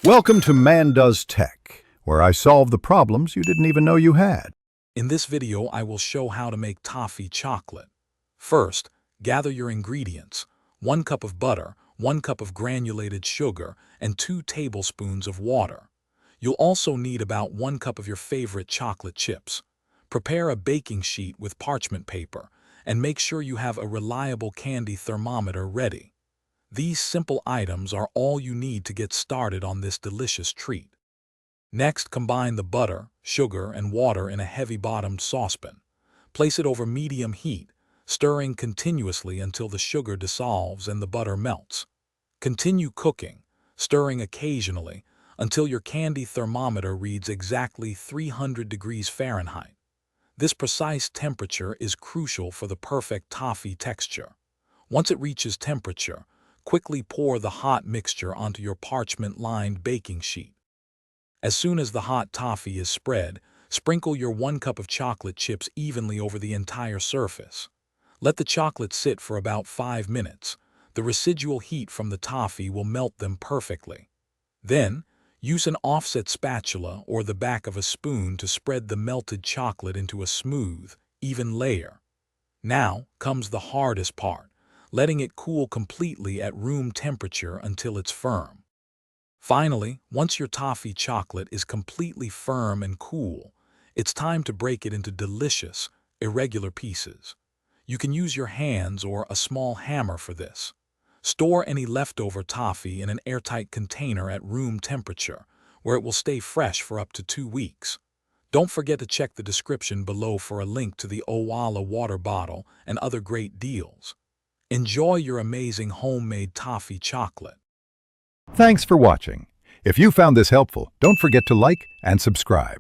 Welcome to Man Does Tech, where I solve the problems you didn't even know you had. In this video, I will show how to make toffee chocolate. First, gather your ingredients: 1 cup of butter, 1 cup of granulated sugar, and 2 tablespoons of water. You'll also need about 1 cup of your favorite chocolate chips. Prepare a baking sheet with parchment paper, and make sure you have a reliable candy thermometer ready. These simple items are all you need to get started on this delicious treat. Next, combine the butter, sugar, and water in a heavy-bottomed saucepan. Place it over medium heat, stirring continuously until the sugar dissolves and the butter melts. Continue cooking, stirring occasionally, until your candy thermometer reads exactly 300 degrees Fahrenheit. This precise temperature is crucial for the perfect toffee texture. Once it reaches temperature, quickly pour the hot mixture onto your parchment-lined baking sheet. As soon as the hot toffee is spread, sprinkle your 1 cup of chocolate chips evenly over the entire surface. Let the chocolate sit for about 5 minutes. The residual heat from the toffee will melt them perfectly. Then, use an offset spatula or the back of a spoon to spread the melted chocolate into a smooth, even layer. Now comes the hardest part: letting it cool completely at room temperature until it's firm. Finally, once your toffee chocolate is completely firm and cool, it's time to break it into delicious, irregular pieces. You can use your hands or a small hammer for this. Store any leftover toffee in an airtight container at room temperature, where it will stay fresh for up to 2 weeks. Don't forget to check the description below for a link to the Owala water bottle and other great deals. Enjoy your amazing homemade toffee chocolate. Thanks for watching. If you found this helpful, don't forget to like and subscribe.